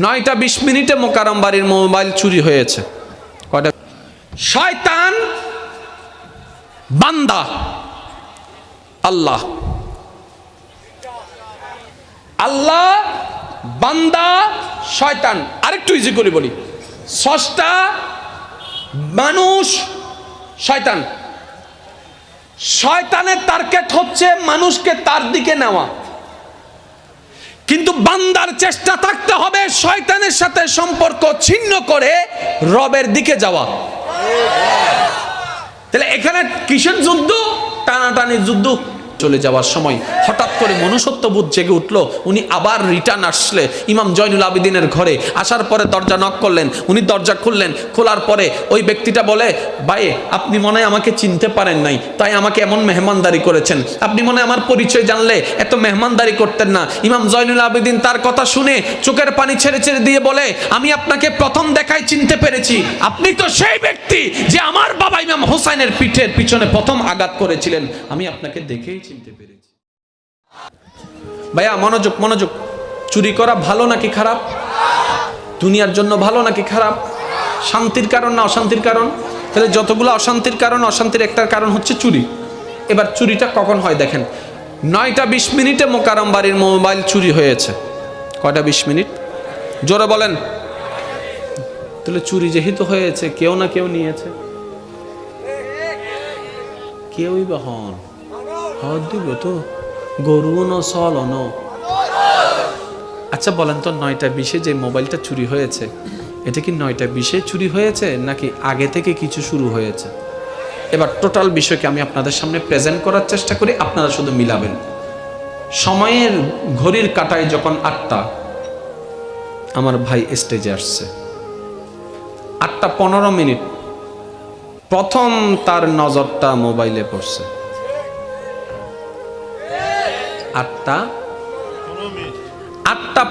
9টা 20 মিনিটে মোকাররম বাড়ির মোবাইল চুরি হয়েছে। কয়টা? শয়তান বান্দা আল্লাহ, আল্লাহ বান্দা শয়তান। আরেকটু ইজি করে বলি, স্রষ্টা মানুষ শয়তান। শয়তানের টার্গেট হচ্ছে মানুষকে তার দিকে নেওয়া, কিন্তু বান্দার চেষ্টা থাকতে হবে শয়তানের সাথে সম্পর্ক ছিন্ন করে রবের দিকে যাওয়া। তাহলে এখানে কিসের যুদ্ধ? টানাটানির যুদ্ধ। চলে যাওয়ার সময় হঠাৎ করে মনুষ্যত্ববোধ জেগে উঠলো। উনি আবার রিটার্ন আসলে ইমাম জয়নুল আবেদিনের ঘরে আসার পরে দরজা নক করলেন। উনি দরজা খুললেন। খোলার পরে ওই ব্যক্তিটা বলে, ভাই আপনি মনে হয় আমাকে চিনতে পারেন নাই, তাই আমাকে এমন মেহমানদারি করেছেন। আপনি মনে হয় আমার পরিচয় জানলে এত মেহমানদারি করতেন না। ইমাম জয়নুল আবেদিন তার কথা শুনে চোখের পানি ছেড়ে ছেড়ে দিয়ে বলে, আমি আপনাকে প্রথম দেখায় চিনতে পেরেছি। আপনি তো সেই ব্যক্তি যে আমার বাবা ইমাম হোসাইনের পিঠের পিছনে প্রথম আঘাত করেছিলেন। আমি আপনাকে দেখেই চিনতে পেরেছি। ভাইয়া মনোযোগ মনোযোগ। চুরি করা ভালো নাকি খারাপ? দুনিয়ার জন্য ভালো নাকি খারাপ? শান্তির কারণ না অশান্তির কারণ? তাহলে যতগুলো অশান্তির কারণ, অশান্তির একটা কারণ হচ্ছে চুরি। এবার চুরিটা কখন হয় দেখেন। 9টা 20 মিনিটে মোকাররম বাড়ির মোবাইল চুরি হয়েছে। কয়টা 20 মিনিট? জোরে বলেন। তাহলে চুরি যেহেতু হয়েছে, কেউ না কেউ নিয়েছে। কেউই বা হন দিব তো গরু নল। আচ্ছা বলেন তো, 9টা 20-এ যে মোবাইলটা চুরি হয়েছে, এটা কি 9টা 20-এ চুরি হয়েছে নাকি আগে থেকে কিছু শুরু হয়েছে? এবার টোটাল বিষয়কে আমি আপনাদের সামনে প্রেজেন্ট করার চেষ্টা করি, আপনারা শুধু মিলাবেন। সময়ের ঘড়ির কাঁটায় যখন 8টা, আমার ভাই স্টেজে আসছে। 8টা 15 মিনিট প্রথম তার নজরটা মোবাইলে পড়ছে। 8টা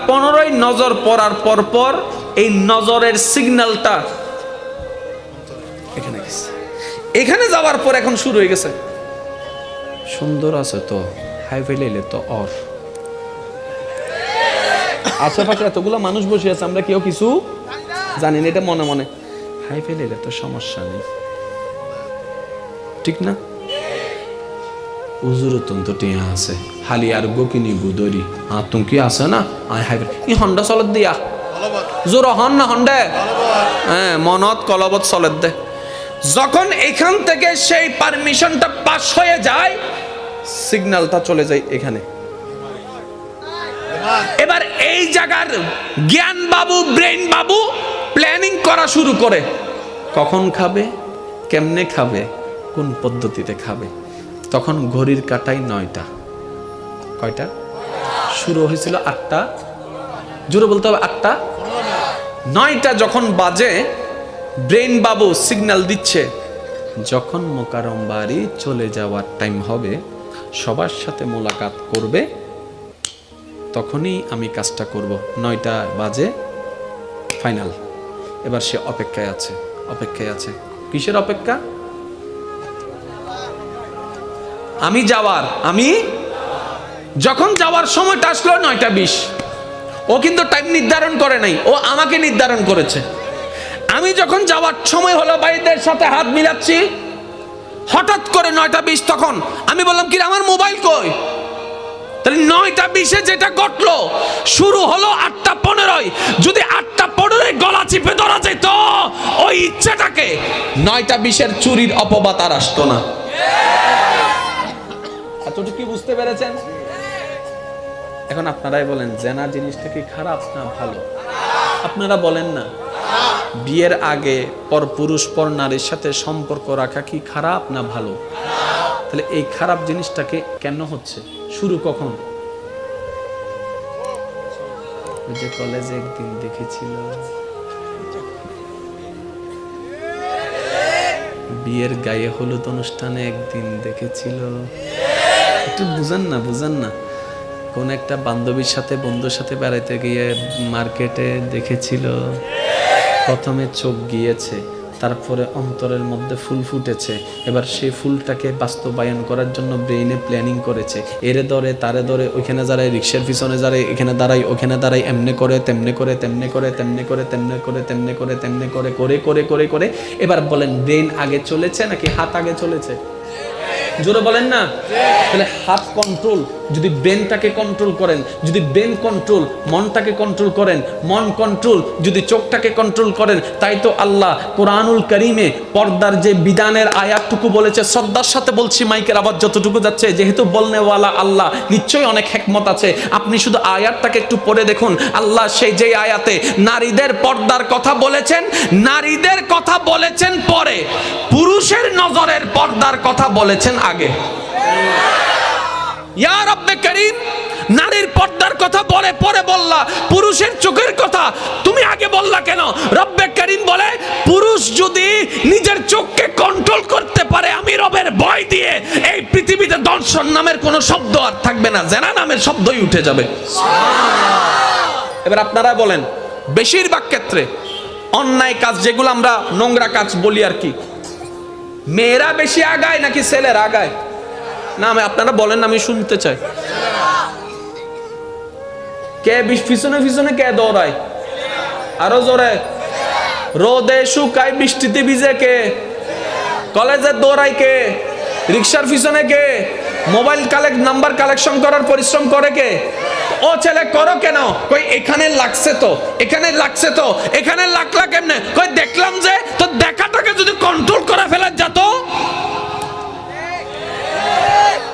15 নজর পড়ার পর এই নজরের সিগন্যালটা এখানে গেছে। এখানে যাওয়ার পর এখন শুরু হয়ে গেছে, সুন্দর আছে তো, হাই ফেলে তো অফ। আশেপাশে এতগুলো মানুষ বসে আছে, আমরা কেউ কিছু জানি না, এটা মনে মনে হাই ফেলে তো সমস্যা নেই, ঠিক না? উজুর তন্ত টিয়া আছে, হালি আর গকিনি বুদরি তুমি আছে না? আয় হাই ই হন্ডা চলত দিয়া জোর হন না হন্ডে, হ্যাঁ মনত কলবত চলত দে। যখন এখান থেকে সেই পারমিশনটা পাস হয়ে যায়, সিগন্যালটা চলে যায় এখানে। এবার এই জায়গার জ্ঞান বাবু, ব্রেইন বাবু প্ল্যানিং করা শুরু করে, কখন খাবে, কেমনে খাবে, কোন পদ্ধতিতে খাবে। তখন ঘড়ির কাঁটায় 9টা। কয়টা? শুরু হয়েছিল 8টা, জোরে বলতে হবে 8টা। 9টা যখন বাজে, ব্রেইন বাবু সিগন্যাল দিচ্ছে, যখন মোকাররম বাড়ি চলে যাওয়ার টাইম হবে, সবার সাথে মোলাকাত করবে, তখনই আমি কাজটা করব। 9টা বাজে ফাইনাল। এবার সে অপেক্ষায় আছে, অপেক্ষায় আছে। কিসের অপেক্ষা? আমি যাওয়ার। আমি যখন যাওয়ার সময়টা আসলো 9টা 20, ও কিন্তু টাইম নির্ধারণ করে নাই, ও আমাকে নির্ধারণ করেছে। আমি যখন যাওয়ার সময় হলো, ভাইদের সাথে হাত মিলাচ্ছি, হঠাৎ করে 9টা 20, তখন আমি বললাম কি আমার মোবাইল কই? তাহলে 9টা 20-এ যেটা ঘটলো, শুরু হলো 8টা 15। যদি 8টা 15 গলা চিপে ধরা যেত ওই ইচ্ছাটাকে, 9টা 20-এর চুরির অপবাদ আর আসতো না। এতটুকু কি বুঝতে পেরেছেন? এখন আপনারাই বলেন, জেনা জিনিসটা কি খারাপ না ভালো? আপনারা বলেন না। বিয়ের আগে পর পুরুষ পর নারীর সাথে সম্পর্ক রাখা কি খারাপ না ভালো? তাহলে এই খারাপ জিনিসটাকে কেন হচ্ছে? শুরু কখন? যে কলেজে একদিন দেখেছিল, বিয়ের গায়ে হলুদ অনুষ্ঠানে একদিন দেখেছিল, একটু বুঝেন না, বুঝেন না। কোন একটা বান্ধবীর সাথে, বন্ধুর সাথে বেড়াইতে গিয়ে মার্কেটে দেখেছিল, প্রথমে চোখ গিয়েছে, তারপরে অন্তরের মধ্যে ফুল ফুটেছে, এবার সেই ফুলটাকে বাস্তবায়ন করার জন্য ব্রেইনে প্ল্যানিং করেছে, এরে ধরে তারে ধরে, ওইখানে দাঁড়ায় রিক্সার পিছনে দাঁড়ায়, এখানে দাঁড়াই ওখানে দাঁড়াই, এমনে করে তেমনে করে তেমনে করে তেমনে করে তেমনে করে তেমনে করে তেমনে করে করে করে করে করে। এবার বলেন ব্রেইন আগে চলেছে নাকি হাত আগে চলেছে? জোরে বলেন না। তাহলে হাত কন্ট্রোল, যদি ব্রেনটাকে কন্ট্রোল করেন, যদি ব্রেন কন্ট্রোল মনটাকে কন্ট্রোল করেন, মন কন্ট্রোল যদি চোখটাকে কন্ট্রোল করেন, তাই তো আল্লাহ কোরআনুল কারীমে পর্দার যে বিধানের আয়াতটুকু বলেছে, শ্রদ্ধার সাথে বলছি, মাইকের আওয়াজ যতটুকু যাচ্ছে, যেহেতু বলনেওয়ালা আল্লাহ, নিশ্চয়ই অনেক হিকমত আছে। আপনি শুধু আয়াতটাকে একটু পড়ে দেখুন, আল্লাহ সেই যে আয়াতে নারীদের পর্দার কথা বলেছেন, নারীদের কথা বলেছেন পরে, পুরুষের নজরের পর্দার কথা বলেছেন আগে। ইয়া রব্বে করিম, নারীর পর্দার কথা বলে পরে বললা, পুরুষের চোখের কথা তুমি আগে বললা কেন? রব্বে করিম বলে, পুরুষ যদি নিজের চোখকে কন্ট্রোল করতে পারে আমি রবের ভয় দিয়ে, এই পৃথিবীতে দর্শন নামের কোনো শব্দ আর থাকবে না, জেনা নামের শব্দই উঠে যাবে। এবার আপনারা বলেন, বেশিরভাগ ক্ষেত্রে অন্যায় কাজ যেগুলো আমরা নোংরা কাজ বলি আর কি, মেয়েরা বেশি আগায় নাকি ছেলেরা আগায়? না আপনারা বলেন, আমি শুনতে চাই। কে পিছনে পিছনে কে দৌড়ায়? আরো জোরে। রোদে শুকায় বৃষ্টিতে ভিজে কে? কলেজে দৌড়ায় কে? রিক্সার পিছনে কে? মোবাইল নাম্বার কালেকশন করার পরিশ্রম করে কে? ও ছেলে করো কেন? কই এখানে লাগছে তো, এখানে লাগছে তো, এখানে লাগলা কেমনে? কই দেখলাম যে, তো দেখাটাকে যদি কন্ট্রোল করে ফেলা যেত।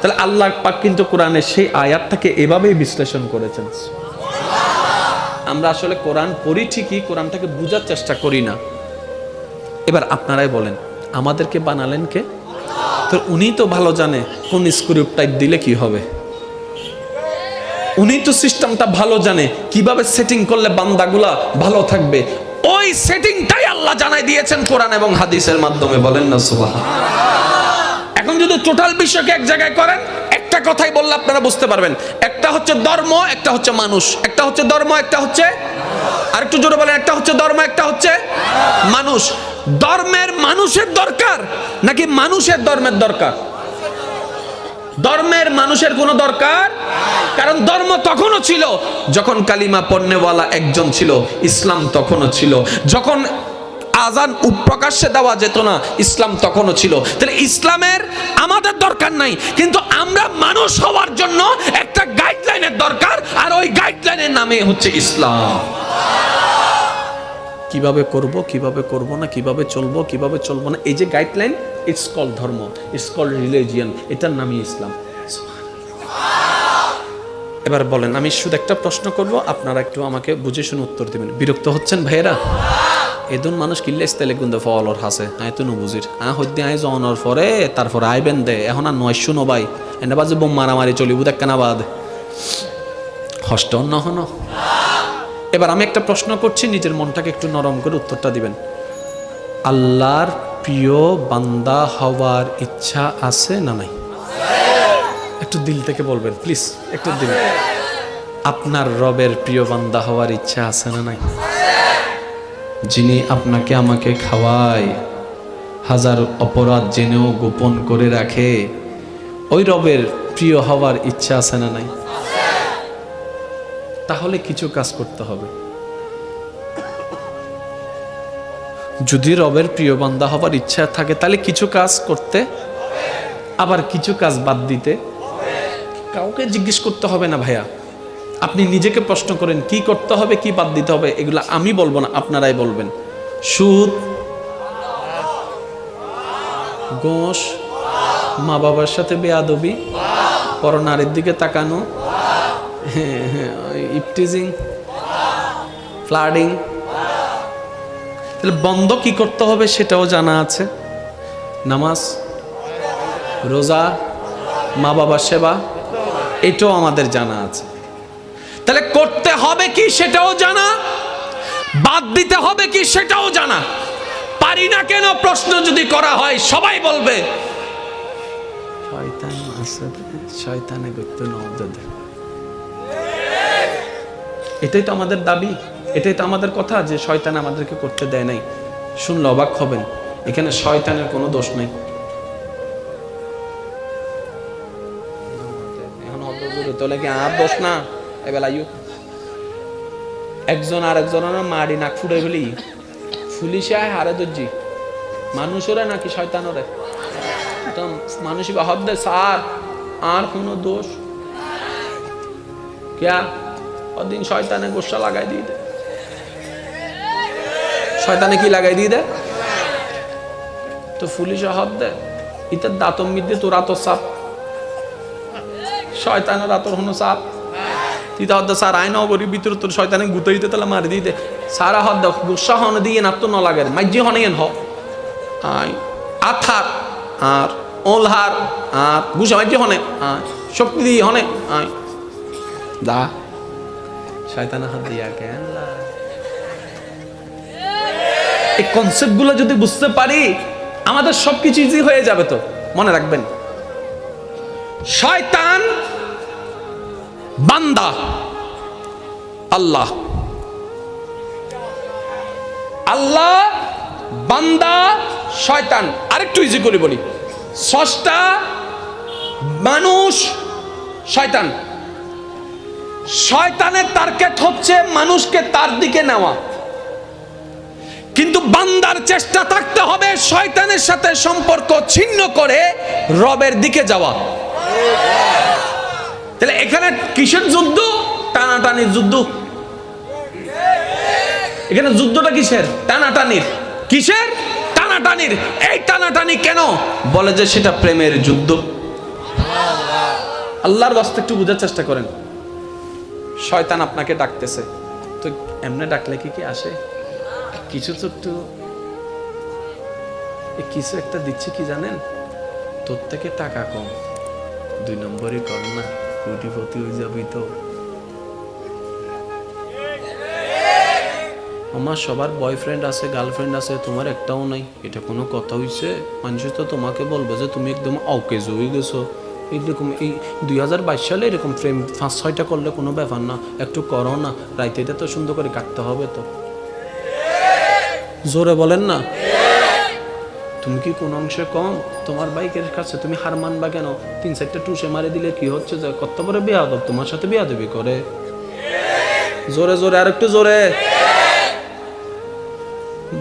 তাহলে আল্লাহ পাক কিন্তু কোরআনে সেই আয়াতটাকে এভাবেই বিশ্লেষণ করেছেন। আমরা আসলে কোরআন পড়ি ঠিকই, কোরআনটাকে বোঝার চেষ্টা করি না। এবার আপনারাই বলেন, আমাদেরকে বানালেন কে? তো উনি তো ভালো জানে কোন স্ক্রু টাইপ দিলে কি হবে, উনি তো সিস্টেমটা ভালো জানে, কিভাবে সেটিং করলে বান্দাগুলা ভালো থাকবে। ওই সেটিংটাই আল্লাহ জানাই দিয়েছেন কোরআন এবং হাদিসের মাধ্যমে। বলেন না সুবহানাল্লাহ। এখন যদি টোটাল বিশ্বকে এক জায়গায় করেন, একটা কথাই বললে আপনারা বুঝতে পারবেন, একটা হচ্ছে ধর্ম, একটা হচ্ছে মানুষ। একটা হচ্ছে ধর্ম, একটা হচ্ছে, আর একটু জোরে বলেন, একটা হচ্ছে ধর্ম, একটা হচ্ছে মানুষ। ধর্মের মানুষের দরকার নাকি মানুষের ধর্মের দরকার? ধর্মের মানুষের কোনো দরকার, কারণ ধর্ম তখনও ছিল যখন কালিমা পড়নেওয়ালা একজন ছিল, ইসলাম তখনও ছিল যখন আজান প্রকাশ্যে দেওয়া যেত না, ইসলাম তখনও ছিল। তাহলে ইসলামের আমাদের দরকার নাই, কিন্তু আমরা মানুষ হওয়ার জন্য একটা গাইডলাইনের দরকার, আর ওই গাইডলাইনের নামে হচ্ছে ইসলাম। কিভাবে করব, কিভাবে করব না, কিভাবে চলবো, কিভাবে চলবো না, এই যে গাইডলাইন, ইটস কল ধর্ম, ইটস কল রিলিজিয়ান, এটার নামই ইসলাম। এবার বলেন, আমি শুধু একটা প্রশ্ন করব, আপনারা একটু আমাকে বুঝে শুনে উত্তর দেবেন। বিরক্ত হচ্ছেন ভাইয়েরা? এদুন মানুষ কিল্লে ইস্তেলে কিন্তু ফলর হাসে, আয় তো বুঝির হদ্দি আয় জনের পরে তারপরে আইবেন দে, এখন আর 900 ভাই এনে বাজে বোম মারামারি চলিব দেখেনা বাদ হষ্ট নহন। এবার আমি একটা প্রশ্ন করছি, নিজের মনটাকে একটু নরম করে উত্তরটা দিবেন। আল্লাহর প্রিয় বান্দা হওয়ার ইচ্ছা আছে না নাই? একটু দিল থেকে বলবেন প্লিজ, একটু দিল। আপনার রবের প্রিয় বান্দা হওয়ার ইচ্ছা আছে না নাই? যিনি আপনাকে আমাকে খাওয়ায়, হাজার অপরাধ জেনেও গোপন করে রাখে, ওই রবের প্রিয় হওয়ার ইচ্ছা আছে না নাই? তাহলে কিছু কাজ করতে হবে। যদি রবের প্রিয় বান্দা হবার ইচ্ছা থাকে, তাহলে কিছু কাজ করতে, আবার কিছু কাজ বাদ দিতে। কাউকে জিজ্ঞেস করতে হবে না ভাইয়া, আপনি নিজেকে প্রশ্ন করেন কি করতে হবে, কি বাদ দিতে হবে। এগুলা আমি বলবো না, আপনারাই বলবেন। সুদ, ঘুষ, মা বাবার সাথে বেয়াদবি, পরনারীর দিকে তাকানো, ইফটিজিং, ফ্লাডিং, তাহলে বন্ধ কি করতে হবে সেটাও জানা আছে। নামাজ, রোজা, মা বাবার সেবা, এটাও আমাদের জানা আছে। তাহলে করতে হবে কি সেটাও জানা, বাদ দিতে হবে কি সেটাও জানা। পারি না কেন প্রশ্ন যদি করা হয়, সবাই বলবে শয়তান আছে, শয়তানে করতে নজর। এটাই তো আমাদের দাবি, এটাই তো আমাদের কথা, যে শয়তান আমাদেরকে করতে দেয় নাই। শুনলে অবাক হবেন, এখানে শয়তানের কোনো দোষ নেই। এখন তোলে কি আর দোষ না এবেলাইও একজন আর একজনের মারি নাক ফুটে ফেলি পুলিশে আয় হারে দর্জি মানুষেরা নাকি শয়তানরে মানুষই বা হদ দেয় স্যার আর কোনো দোষ क्या দিন শয়তানে গোসা লাগাই দিয়ে দেয় শয়তানে কি লাগাই দিয়ে দেয় তো পুলিশে হদ দেয় ইতার দাঁতম মিদ্যে তোর আত সাপ শয়তানের আতর হনো সাপ তিতা হদ স্যার আইন অগরি ভিতরে তোর শয়তানে গুতে দিতে তাহলে মারি দিয়ে দে সারা হদ গোসা হন দিয়ে না তো ন লাগে মাইজি হনেন হ আই আথার আর ওলহার আর গুসা মাইজি হনে শক্তি দিয়ে হনে আই দা শয়তানা হাত দিয়া কেন এই কনসেপ্ট গুলো যদি বুঝতে পারি আমাদের সবকিছু ইজি হয়ে যাবে। তো মনে রাখবেন শয়তান বান্দা আল্লাহ, আল্লাহ বান্দা শয়তান। আরেকটু ইজি করে বলি, স্রষ্টা মানুষ শয়তান। শয়তানের টার্গেট হচ্ছে মানুষকে তার দিকে নেওয়া, কিন্তু বান্দার চেষ্টা থাকতে হবে শয়তানের সাথে সম্পর্ক ছিন্ন করে রবের দিকে যাওয়া। তাহলে এখানে কিসের যুদ্ধ? টানাটানির যুদ্ধ। এখানে যুদ্ধটা কিসের? টানাটানির। কিসের? টানাটানির। এই টানাটানি কেন বলে যে সেটা প্রেমের যুদ্ধ। আল্লাহর বাস্তে একটু বোঝার চেষ্টা করেন। শয়তান আপনাকে ডাকতেছে, তো এমনি ডাকলে কি আসে? কিছু তো একটু কিছু একটা দিচ্ছে, কি জানেন? তোর থেকে টাকা কম, 2 নম্বরই কম না, কোটিপতি হয়ে যাবি তো। আমার সবার বয়ফ্রেন্ড আছে, গার্লফ্রেন্ড আছে, তোমার একটাও নাই, এটা কোনো কথা হইছে? মানুষ তো তোমাকে বলবে যে তুমি একদম অকেজ হয়ে গেছো। এইরকম এই 2022 সালে এরকম প্রেম 5-6টা করলে কোনো ব্যাপার না, একটু করো না, রাইতে এটা তো সুন্দর করে কাটতে হবে। তো জোরে বলেন না। তুমি কি কোন অংশে কম? তোমার বাইকের কাছে তুমি হার মানবা কেন? 3-4টা টুসে মারে দিলে কি হচ্ছে? যে কত বড় বেয়াদব, তোমার সাথে বেয়াদবি করে। জোরে জোরে, আর একটু জোরে।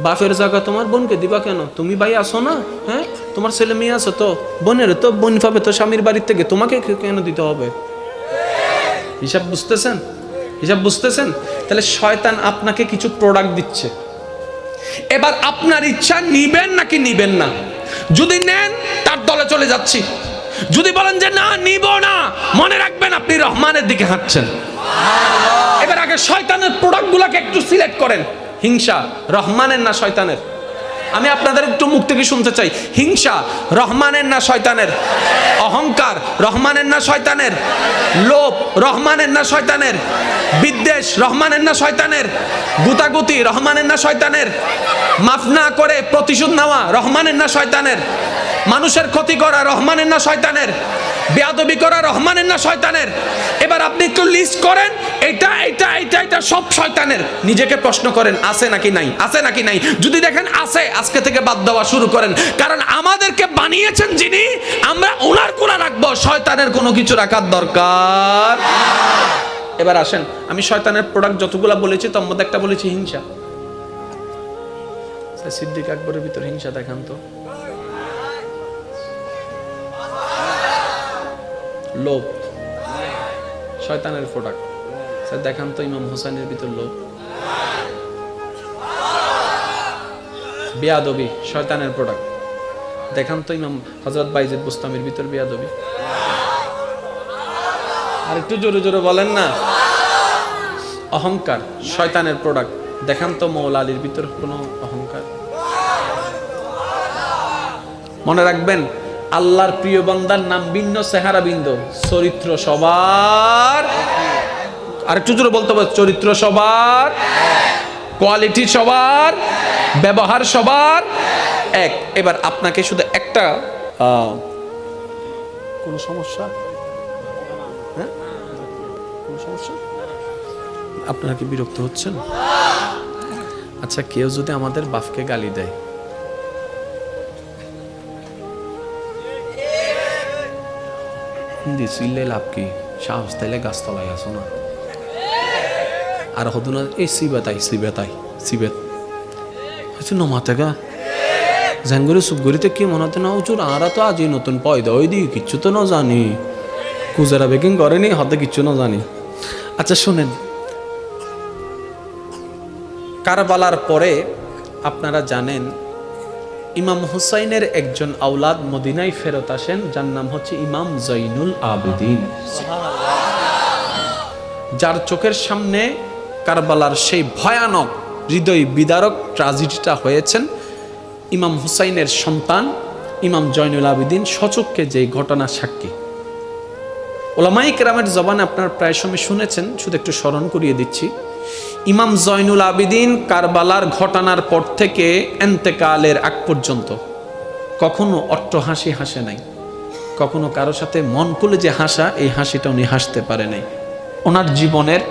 বাপের জায়গা তোমার বোনকে দিবা কেন? তুমি ভাই আসো না? হ্যাঁ, তোমার ছেলে মেয়ে আছে, তো বোনের তো বোন পাবে তো স্বামীর বাড়ির থেকে, তোমাকে কেন দিতে হবে? হিসাব বুঝতেছেন? হিসাব বুঝতেছেন? তাহলে শয়তান আপনাকে কিছু প্রোডাক্ট দিচ্ছে, এবার আপনার ইচ্ছা নিবেন নাকি নিবেন না। যদি নেন তার দলে চলে যাচ্ছি, যদি বলেন যে না নিব না, মনে রাখবেন আপনি রহমানের দিকে হাঁটছেন। এবার আগে শয়তানের প্রোডাক্ট গুলাকে একটু সিলেক্ট করেন। হিংসা রহমানের না শয়তানের? আমি আপনাদের একটু মুখ থেকে শুনতে চাই, হিংসা রহমানের না শয়তানের? অহংকার রহমানের না শয়তানের? লোভ রহমানের না শয়তানের? বিদ্বেষ রহমানের না শয়তানের? গুতাগুতি রহমানের না শয়তানের? মাফ না করে প্রতিশোধ নেওয়া রহমানের না শয়তানের? মানুষের ক্ষতি করা রহমানের না শয়তানের? বেয়াদবি করা রহমানের না শয়তানের? এবার আপনি একটু লিস্ট করেন, এটা এটা এটা এটা সব শয়তানের। নিজেকে প্রশ্ন করেন আছে নাকি নাই, আছে নাকি নাই। যদি দেখেন আছে, আজকে থেকে বাদ দেওয়া শুরু করেন, কারণ আমাদেরকে বানিয়েছেন যিনি, আমরা ওনার কোনা রাখবো, শয়তানের কোনো কিছু রাখার দরকার। এবার আসেন, আমি শয়তানের প্রোডাক্ট যতগুলা বলেছি তার মধ্যে একটা বলেছি হিংসা। সিদ্দিক আকবরের ভিতর হিংসা দেখান তো। লোভ শয়তানের প্রোডাক্ট, স্যার দেখান তো ইমাম হোসেনের ভিতর লোভ। বেয়াদবি শয়তানের প্রোডাক্ট, দেখান তো ইমাম হযরত বাইজিদ বুস্তামির ভিতর বেয়াদবি। আর একটু জোরে জোরে বলেন না। অহংকার শয়তানের প্রোডাক্ট, দেখান তো মৌলা আলীর ভিতর কোনো অহংকার। মনে রাখবেন, আল্লাহর প্রিয় বান্দার নাম ভিন্ন, চেহারা ভিন্ন, চরিত্র সবার। আরেকটু জোরে বলতে হবে, চরিত্র সবার, কোয়ালিটি সবার, ব্যবহার সবার এক। এবার আপনাকে শুধু একটা কোন সমস্যা? হ্যাঁ, কোন সমস্যা? আপনারা কি বিরক্ত হচ্ছেন? আচ্ছা, কেউ যদি আমাদের বাপকে গালি দেয়, হিন্দি চিল্লে লাভ কি, সাহস তাইলে গাছতলায় আসো না। আর হতো না এই সিবেত আচ্ছা নমাতে গা জ্যাঙ্গুরি সুপগুড়িতে কি মনে হতো না উচুর আরা তো আজই নতুন পয়দা ওই দিকে কিচ্ছু তো না জানি, কুজারা বেকিং করেনি হতে কিচ্ছু না জানি। আচ্ছা শুনেন, কারবালার পরে আপনারা জানেন ইমাম হুসাইনের একজন আওলাদ মদিনায় ফেরত আসেন, যার নাম হচ্ছে ইমাম জয়নুল আবেদিন, যার চোখের সামনে কারবালার সেই ভয়ানক হৃদয় বিদারক ট্র্যাজেডিটা হয়েছেন। ইমাম হুসাইনের সন্তান ইমাম জয়নুল আবেদিন সচক্ষে যে ঘটনা সাক্ষী। ওলামায়ে কেরামের জবানে আপনার প্রায় সময় শুনেছেন, শুধু একটু স্মরণ করিয়ে দিচ্ছি। ইমাম জয়নুল আবেদিন কারবালার ঘটনার পর থেকে এন্তেকালের আগ পর্যন্ত কখনো অট্টহাসি হাসে নাই, কখনো কারো সাথে মন খুলে যে হাসা, এই হাসিটা উনি হাসতে পারে নাই। ওনার জীবনের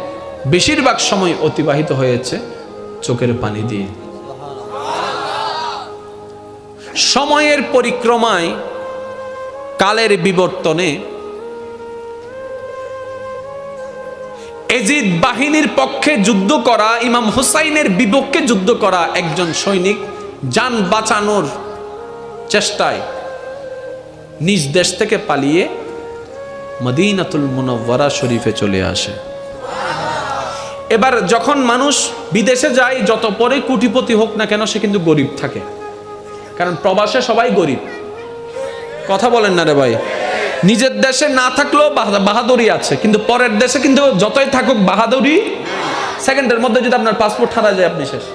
বেশিরভাগ সময় অতিবাহিত হয়েছে চোখের পানি দিয়ে। সময়ের পরিক্রমায়, কালের বিবর্তনে এজিদ বাহিনীর পক্ষে যুদ্ধ করা, ইমাম হুসাইনের বিপক্ষে যুদ্ধ করা একজন সৈনিক জান বাঁচানোর চেষ্টায় নিজ দেশ থেকে পালিয়ে মদিনাতুল মুনাওয়ারা শরীফে চলে আসে। এবার যখন মানুষ বিদেশে যায়, যত পরে কোটিপতি হোক না কেন সে কিন্তু গরিব থাকে, কারণ প্রবাসে সবাই গরিব। কথা বলেন না রে ভাই, নিজের দেশে না থাকলেও বাহাদুরি আছে, কিন্তু পরের দেশে কিন্তু যতই থাকুক বাহাদুরি। সেকেন্ডের মধ্যে যদি আপনার পাসপোর্ট হারা যায় আপনি শেষ,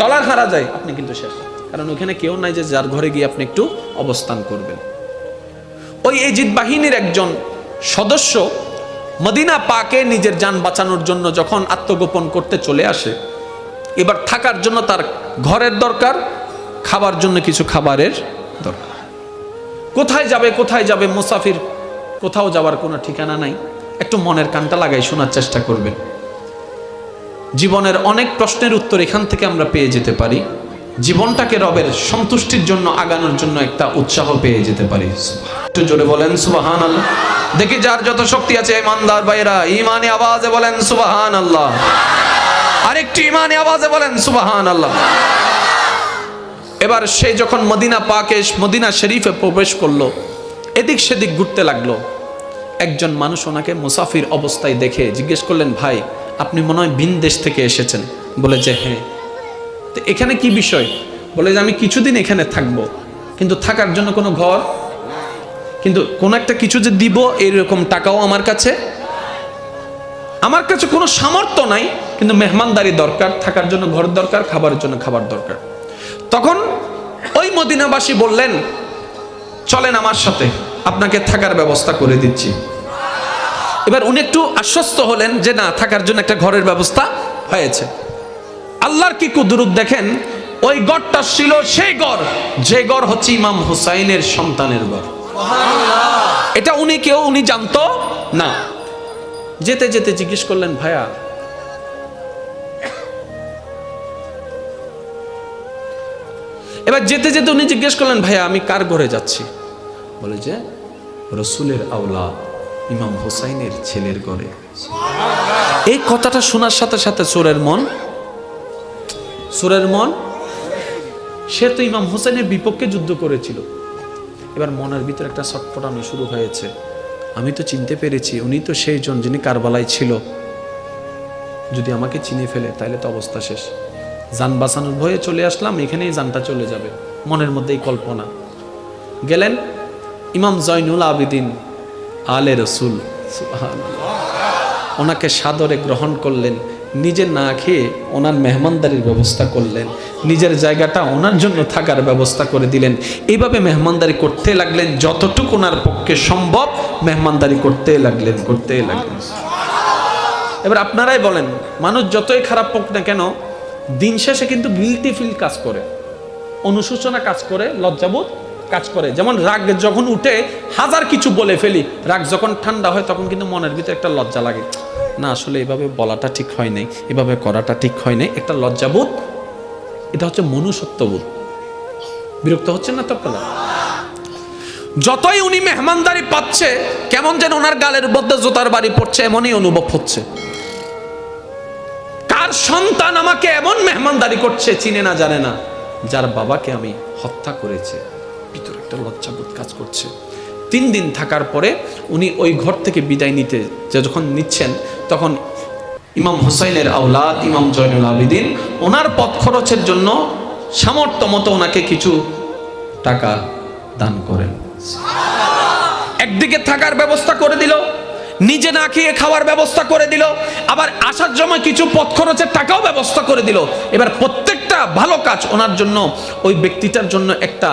ডলার হারা যায় আপনি কিন্তু শেষ, কারণ ওইখানে কেউ নাই যে যার ঘরে গিয়ে আপনি একটু অবস্থান করবেন। ওই এজিদ বাহিনীর একজন সদস্য মদিনা পাকে নিজের জান বাঁচানোর জন্য যখন আত্মগোপন করতে চলে আসে, এবার থাকার জন্য তার ঘরের দরকার, খাবার জন্য কিছু খাবারের দরকার। কোথায় যাবে মুসাফির, কোথাও যাওয়ার কোনো ঠিকানা নাই। একটু মনের কানটা লাগাই শোনার চেষ্টা করবেন। জীবনের অনেক প্রশ্নের উত্তর এখান থেকে আমরা পেয়ে যেতে পারি, জীবনটাকে রবের সন্তুষ্টির জন্য আগানোর জন্য একটা উৎসাহ পেয়ে যেতে পারি। একটু জোরে বলেন সুবহানাল্লাহ। দেখি যার যত শক্তি আছে ইমানদার ভাইরা ঈমানি আওয়াজে বলেন সুবহানাল্লাহ। আরেকটু ঈমানি আওয়াজে বলেন সুবহানাল্লাহ। এবার সে যখন মদিনা পাকে, মদিনা শরীফে প্রবেশ করলো, এদিক সেদিক ঘুরতে লাগলো। একজন মানুষ ওনাকে মুসাফির অবস্থায় দেখে জিজ্ঞেস করলেন, ভাই আপনি মনে হয় ভিন দেশ থেকে এসেছেন? বলে যে হ্যাঁ। তো এখানে কি বিষয়? বলে যে আমি কিছুদিন এখানে থাকবো, কিন্তু থাকার জন্য কোনো ঘর, কিন্তু কোনো একটা কিছু যে দিব এরকম টাকাও আমার কাছে কোনো সামর্থ্য নাই, কিন্তু মেহমানদারি দরকার, থাকার জন্য ঘর দরকার, খাবারের জন্য খাবার দরকার। তখন ওই মদিনাবাসী বললেন, চলেন আমার সাথে, আপনাকে থাকার ব্যবস্থা করে দিচ্ছি। এবার উনি একটু আশ্বস্ত হলেন যে না, থাকার জন্য একটা ঘরের ব্যবস্থা হয়েছে। আল্লাহর কি কুদরত দেখেন, ওই ঘরটা ছিল সেই ঘর, যে ঘর হচ্ছে ইমাম হুসাইনের সন্তানের ঘর। এটা উনি জানতো না। যেতে যেতে জিজ্ঞেস করলেন, ভাইয়া এবার যেতে যেতে উনি জিজ্ঞেস করলেন, ভাইয়া আমি কার ঘরে যাচ্ছি? বলে যে রসুলের আওলাদ ইমাম হুসাইনের ছেলের ঘরে। এই কথাটা শোনার সাথে সাথে চোরের মন, সে তো ইমাম হুসাইনের বিপক্ষে যুদ্ধ করেছিল। এবার মনের ভিতরে একটা ছটফটানো শুরু হয়েছে, আমি তো চিনতে পেরেছি উনি তো সেই জন যিনি কারবালায় ছিল, যদি আমাকে চিনে ফেলে তাহলে তো অবস্থা শেষ। জান বাঁচানোর ভয়ে চলে আসলাম, এখানেই জানটা চলে যাবে, মনের মধ্যেই কল্পনা। গেলেন ইমাম জয়নুল আবেদিন আলে রসুল, ওনাকে সাদরে গ্রহণ করলেন, নিজে না খেয়ে ওনার মেহমানদারির ব্যবস্থা করলেন, নিজের জায়গাটা ওনার জন্য থাকার ব্যবস্থা করে দিলেন। এইভাবে মেহমানদারি করতে লাগলেন, যতটুকু ওনার পক্ষে সম্ভব মেহমানদারি করতে লাগলেন। এবার আপনারাই বলেন, মানুষ যতই খারাপ হোক না কেন, দিন শেষে কিন্তু গিলটি ফিল কাজ করে, অনুশোচনা কাজ করে, লজ্জাবোধ কাজ করে। যেমন রাগ যখন উঠে হাজার কিছু বলে ফেলি, রাগ যখন ঠান্ডা হয় তখন কিন্তু মনের ভিতরে একটা লজ্জা লাগে, না আসলে এভাবে বলাটা ঠিক হয় নাই, এভাবে করাটা ঠিক হয় নাই, একটা লজ্জাবোধ। এটা হচ্ছে মনুষ্যত্ববোধ। বিরক্ত হচ্ছেন না তো আপনারা? যতই উনি মেহমানদারি পাচ্ছে, কেমন যেন ওনার গালের মধ্যে জোতার বাড়ি পড়ছে, এমনই অনুভব হচ্ছে। কার সন্তান আমাকে এমন মেহমানদারি করছে, চিনে না জানে না, যার বাবাকে আমি হত্যা করেছে। ভিতরে একটা লজ্জাবোধ কাজ করছে। 3 দিন থাকার পরে উনি ওই ঘর থেকে বিদায় নিতে যখন নিচ্ছেন, তখন ইমাম হুসাইনের আওলাদ ইমাম জয়নুল আবেদিন ওনার পথ খরচের জন্য সামর্থ্য মতো ওনাকে কিছু টাকা দান করেন। একদিকে থাকার ব্যবস্থা করে দিল, নিজে না খেয়ে খাওয়ার ব্যবস্থা করে দিল, আবার আসার সময় কিছু পথ খরচের টাকাও ব্যবস্থা করে দিল। এবার প্রত্যেকটা ভালো কাজ ওনার জন্য, ওই ব্যক্তিটার জন্য একটা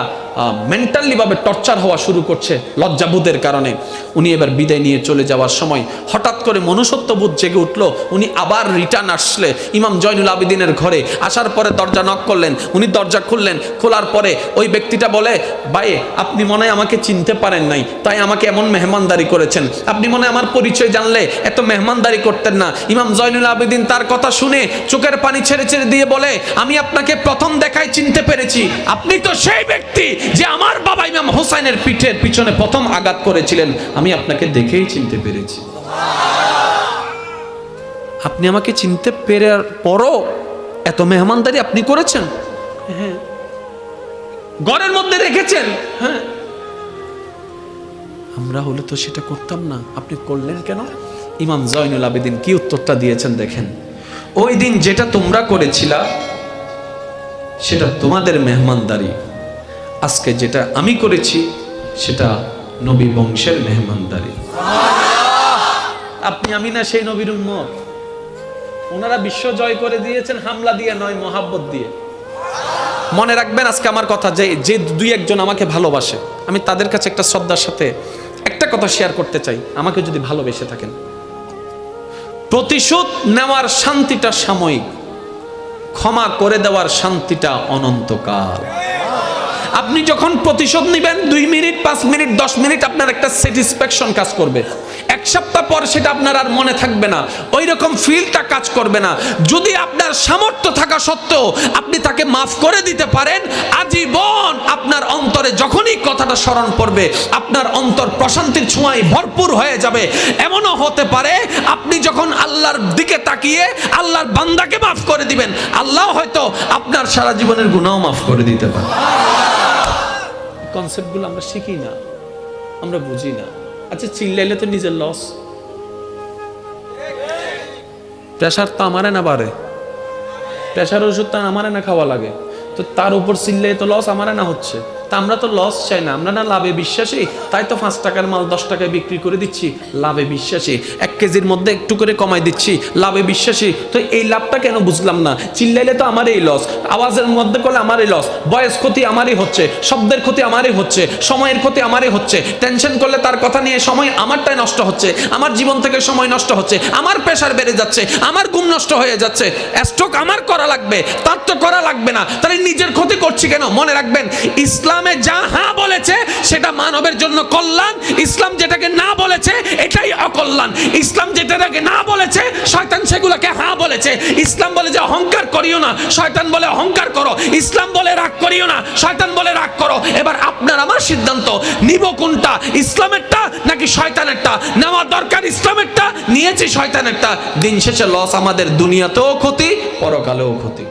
মেন্টালি ভাবে টর্চার হওয়া শুরু করছে লজ্জাবোধের কারণে। উনি এবার বিদায় নিয়ে চলে যাওয়ার সময় হঠাৎ করে মনুষ্যত্ববোধ জেগে উঠলো। উনি আবার রিটার্ন আসলে ইমাম জয়নুল আবেদিনের ঘরে আসার পরে দরজা নক করলেন। উনি দরজা খুললেন। খোলার পরে ওই ব্যক্তিটা বলে, ভাই আপনি মনে হয় আমাকে চিনতে পারেন নাই, তাই আমাকে এমন মেহমানদারি করেছেন। আপনি মনে হয় আমার পরিচয় জানলে এত মেহমানদারি করতেন না। ইমাম জয়নুল আবেদিন তার কথা শুনে চোখের পানি ছেড়ে ছেড়ে দিয়ে বলে, আমি আপনাকে প্রথম দেখায় চিনতে পেরেছি। আপনি তো সেই ব্যক্তি যে আমার বাবা ইমাম হোসাইনের পিঠের পিছনে প্রথম আঘাত করেছিলেন। আমি আপনাকে দেখেই চিনতে পেরেছি। আপনি আমাকে চিনতে পেরার পরও এত মেহমানদারি আপনি করেছেন? হ্যাঁ। ঘরের মধ্যে রেখেছেন? হ্যাঁ। আমরা হলে তো সেটা করতাম না, আপনি করলেন কেন? ইমাম জয়নুল আবেদিন কি উত্তরটা দিয়েছেন দেখেন। ওই দিন যেটা তোমরা করেছিলা সেটা তোমাদের মেহমানদারি, আজকে যেটা আমি করেছি সেটা নবী বংশের মেহমানদারি। আপনি আমি না সেই নবীর উম্মত? ওনারা বিশ্ব জয় করে দিয়েছেন হামলা দিয়ে নয়, মহাব্বত দিয়ে। মনে রাখবেন আজকে আমার কথা, যে 2-1 জন আমাকে ভালোবাসে, আমি তাদের কাছে একটা শ্রদ্ধার সাথে একটা কথা শেয়ার করতে চাই। আমাকে যদি ভালোবেসে থাকেন, প্রতিশোধ নেওয়ার শান্তিটা সাময়িক, ক্ষমা করে দেওয়ার শান্তিটা অনন্তকাল। আপনি যখন প্রতিশোধ নেবেন 2 মিনিট, 5 মিনিট, 10 মিনিট আপনার একটা স্যাটিসফ্যাকশন কাজ করবে। 1 সপ্তাহ পর সেটা আপনার আর মনে থাকবে না, ওই রকম ফিলটা কাজ করবে না। যদি আপনার সামর্থ্য থাকা সত্ত্বেও আপনি তাকে মাফ করে দিতে পারেন, আজীবন আপনার অন্তরে যখনই কথাটা স্মরণ পড়বে, আপনার অন্তর প্রশান্তির ছোঁয়ায় ভরপুর হয়ে যাবে। এমনও হতে পারে আপনি যখন আল্লাহর দিকে তাকিয়ে আল্লাহর বান্দাকে মাফ করে দিবেন, আল্লাহ হয়তো আপনার সারা জীবনের গুনাহ মাফ করে দিতে পারে। কনসেপ্টগুলো আমরা শিখি না, আমরা বুঝি না। আচ্ছা, চিল্লাইলে তো নিজের লস। প্রেশার তো আমারে না বাড়ে, প্রেশার ওষুধ তো আমারে না খাওয়া লাগে, তো তার উপর চিল্লাই তো লস আমারে না হচ্ছে। তা আমরা তো লস চাই না, আমরা না লাভে বিশ্বাসী, তাই তো 5 টাকার মাল 10 টাকায় বিক্রি করে দিচ্ছি, লাভে বিশ্বাসী। 1 কেজির মধ্যে একটু করে কমাই দিচ্ছি, লাভে বিশ্বাসী। তো এই লাভটা কেন বুঝলাম না? চিল্লাইলে তো আমারই লস, আওয়াজের মধ্যে করলে আমারই লস, ভয়েস ক্ষতি আমারই হচ্ছে, শব্দের ক্ষতি আমারই হচ্ছে, সময়ের ক্ষতি আমারই হচ্ছে, টেনশন করলে তার কথা নিয়ে সময় আমারটাই নষ্ট হচ্ছে, আমার জীবন থেকে সময় নষ্ট হচ্ছে, আমার প্রেশার বেড়ে যাচ্ছে, আমার ঘুম নষ্ট হয়ে যাচ্ছে, স্ট্রোক আমার করা লাগবে, তার তো করা লাগবে না। তাহলে নিজের ক্ষতি করছি কেন? মনে রাখবেন, ইসলামে যা হ্যাঁ বলেছে সেটা মানবের জন্য কল্যাণ, ইসলাম যেটাকে না বলেছে এটাই অকল্যাণ। ইসলাম যেটাকে না বলেছে শয়তান সেগুলোকে হ্যাঁ বলেছে। ইসলাম বলে যে অহংকার করিও না, শয়তান বলে অহংকার করো। ইসলাম বলে রাগ করিও না, শয়তান বলে রাগ করো। এবার আপনার আমার সিদ্ধান্ত, নিব কোনটা, ইসলামেরটা নাকি শয়তানেরটা? নেওয়া দরকার ইসলামেরটা, নিয়েছি শয়তানেরটা। দিন শেষে লস আমাদের দুনিয়াতেও ক্ষতি, পরকালেও ক্ষতি।